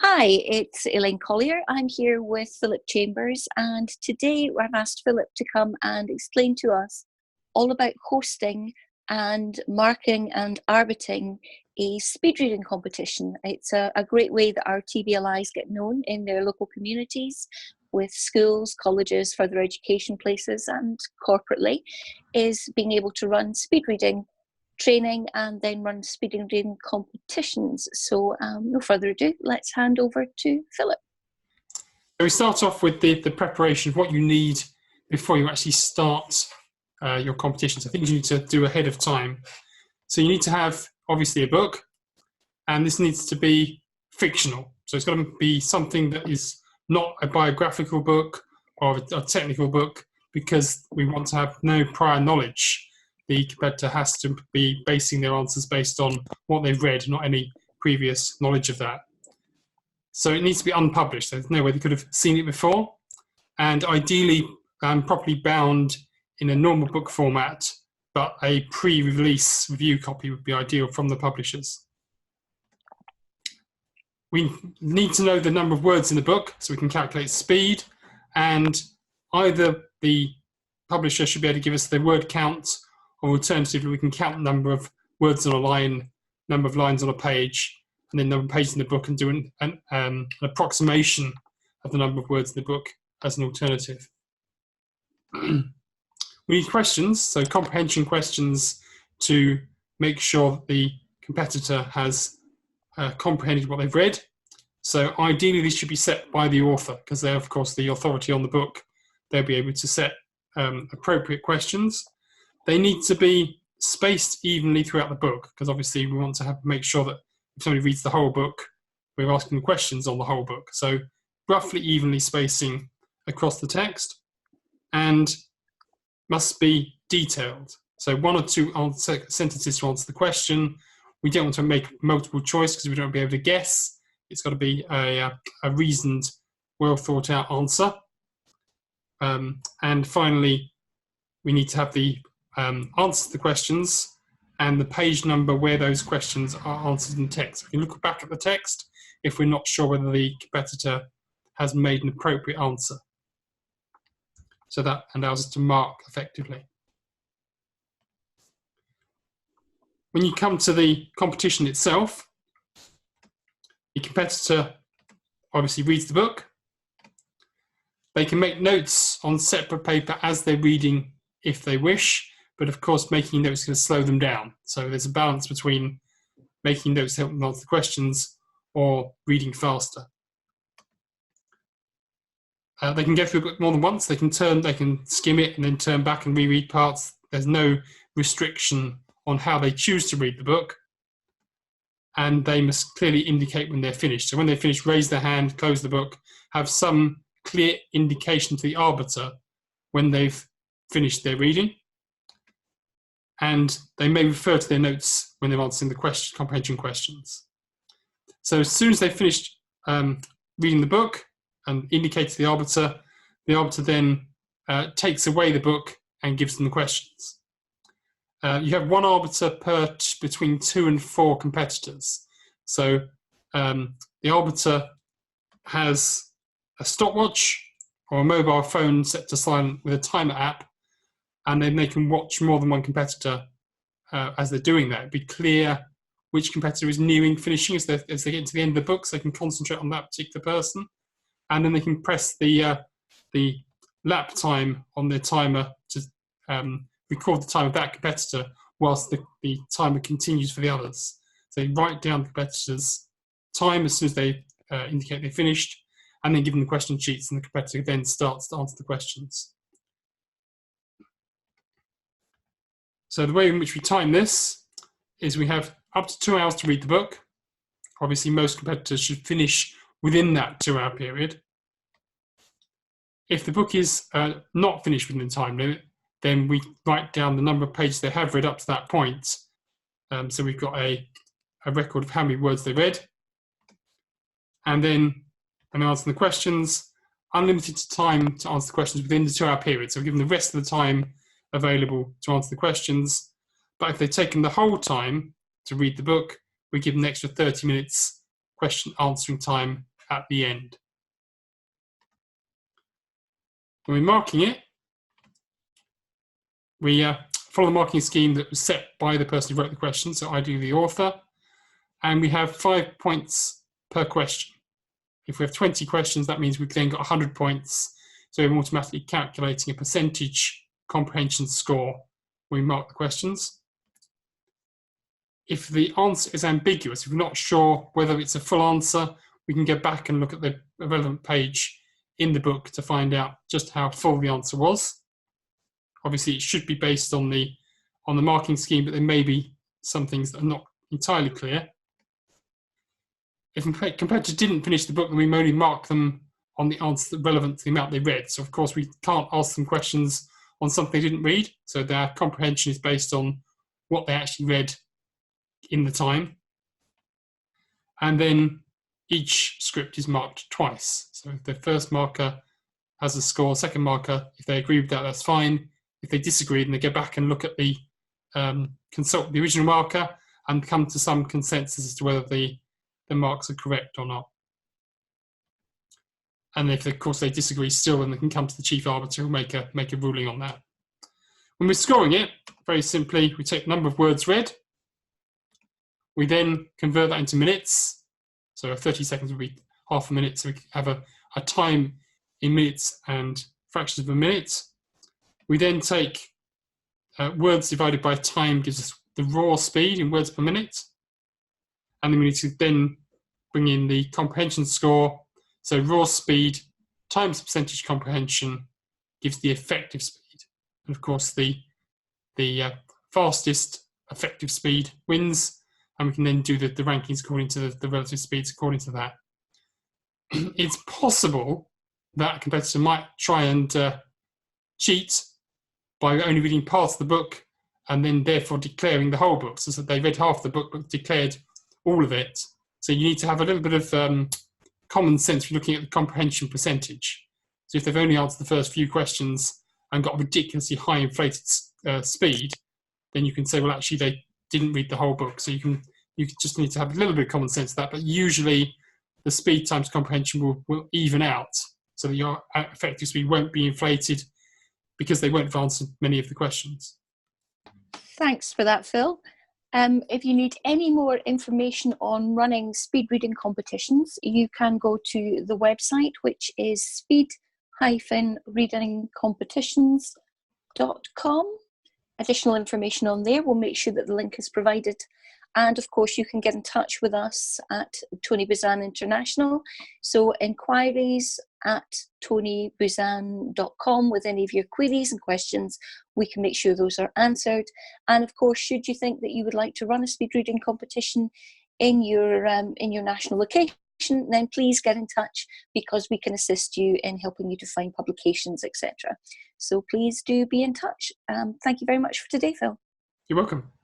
Hi, it's Elaine Collier. I'm here with Philip Chambers, and today I've asked Philip to come and explain to us all about hosting and marking and arbiting a speed reading competition. It's a great way that our TBLIs get known in their local communities with schools, colleges, further education places, and corporately, is being able to run speed reading training and then run speed reading competitions. So no further ado, let's hand over to Philip. So we start off with the preparation of what you need before you actually start your competitions. I think you need to do ahead of time. So you need to have, obviously, a book, and this needs to be fictional. So it's got to be something that is not a biographical book or a technical book, because we want to have no prior knowledge. The competitor has to be basing their answers based on what they've read, not any previous knowledge of that. So it needs to be unpublished. There's no way they could have seen it before. And ideally, properly bound in a normal book format, but a pre-release review copy would be ideal from the publishers. We need to know the number of words in the book so we can calculate speed, and either the publisher should be able to give us the word count, or alternatively we can count the number of words on a line, number of lines on a page, and then number of pages in the book, and do an approximation of the number of words in the book as an alternative. We need questions, so comprehension questions, to make sure that the competitor has comprehended what they've read. So ideally these should be set by the author, because they're of course the authority on the book. They'll be able to set appropriate questions. They need to be spaced evenly throughout the book, because obviously we want to make sure that if somebody reads the whole book, we're asking them questions on the whole book. So roughly evenly spacing across the text, and must be detailed. So one or two sentences to answer the question. We don't want to make multiple choice because we don't want to be able to guess. It's got to be a reasoned, well thought out answer. And finally, we need to have the answer to the questions and the page number where those questions are answered in text. We can look back at the text if we're not sure whether the competitor has made an appropriate answer. So that allows us to mark effectively. When you come to the competition itself, the competitor obviously reads the book. They can make notes on separate paper as they're reading if they wish, but of course making notes is going to slow them down. So there's a balance between making notes to help them answer the questions or reading faster. They can go through a book more than once. They can skim it and then turn back and reread parts. There's no restriction on how they choose to read the book, and they must clearly indicate when they're finished. So when they're finished, raise their hand, close the book, have some clear indication to the arbiter when they've finished their reading, and they may refer to their notes when they're answering the comprehension questions. So as soon as they've finished reading the book and indicate to the arbiter then takes away the book and gives them the questions. You have one arbiter per between 2 and 4 competitors. So the arbiter has a stopwatch or a mobile phone set to silent with a timer app, and then they can watch more than one competitor as they're doing that. It'd be clear which competitor is nearing finishing as they get to the end of the book, so they can concentrate on that particular person. And then they can press the lap time on their timer to record the time of that competitor whilst the timer continues for the others. So they write down the competitor's time as soon as they indicate they're finished, and then give them the question sheets, and the competitor then starts to answer the questions. So the way in which we time this is we have up to 2 hours to read the book. Obviously, most competitors should finish within that 2-hour period. If the book is not finished within the time limit, then we write down the number of pages they have read up to that point. So we've got a record of how many words they read. And then when they're answering the questions, unlimited time to answer the questions within the 2-hour period. So we give them the rest of the time available to answer the questions. But if they've taken the whole time to read the book, we give them an extra 30 minutes question answering time at the end. When we're marking it, we follow the marking scheme that was set by the person who wrote the question, so I do the author, and we have 5 points per question. If we have 20 questions, that means we've then got 100 points, so we're automatically calculating a percentage comprehension score when we mark the questions. If the answer is ambiguous, if we're not sure whether it's a full answer, we can go back and look at the relevant page in the book to find out just how full the answer was. Obviously, it should be based on the marking scheme, but there may be some things that are not entirely clear. If a competitor didn't finish the book, then we only mark them on the answer relevant to the amount they read. So, of course, we can't ask them questions on something they didn't read. So their comprehension is based on what they actually read in the time. And then each script is marked twice. So if the first marker has a score, second marker, if they agree with that, that's fine. If they disagree, then they go back and look at the consult the original marker and come to some consensus as to whether the marks are correct or not. And if, of course, they disagree still, then they can come to the chief arbiter who will make a ruling on that. When we're scoring it, very simply, we take the number of words read. We then convert that into minutes. So 30 seconds would be half a minute. So we have a time in minutes and fractions of a minute. We then take words divided by time gives us the raw speed in words per minute. And then we need to then bring in the comprehension score. So raw speed times percentage comprehension gives the effective speed. And of course, the fastest effective speed wins. And we can then do the rankings according to the relative speeds according to that. It's possible that a competitor might try and cheat by only reading parts of the book and then therefore declaring the whole book. So they read half the book but declared all of it. So you need to have a little bit of common sense for looking at the comprehension percentage. So if they've only answered the first few questions and got a ridiculously high inflated speed, then you can say, well, actually, they didn't read the whole book. So you just need to have a little bit of common sense to that. But usually the speed times comprehension will even out so that your effective speed won't be inflated because they won't have answered many of the questions. Thanks for that, Phil. If you need any more information on running speed reading competitions, you can go to the website, which is speed-readingcompetitions.com. Additional information on there, we'll make sure that the link is provided. And of course, you can get in touch with us at Tony Buzan International. So inquiries at tonybuzan.com with any of your queries and questions, we can make sure those are answered. And of course, should you think that you would like to run a speed reading competition in your national location, then please get in touch because we can assist you in helping you to find publications, etc. So please do be in touch. Thank you very much for today, Phil. You're welcome.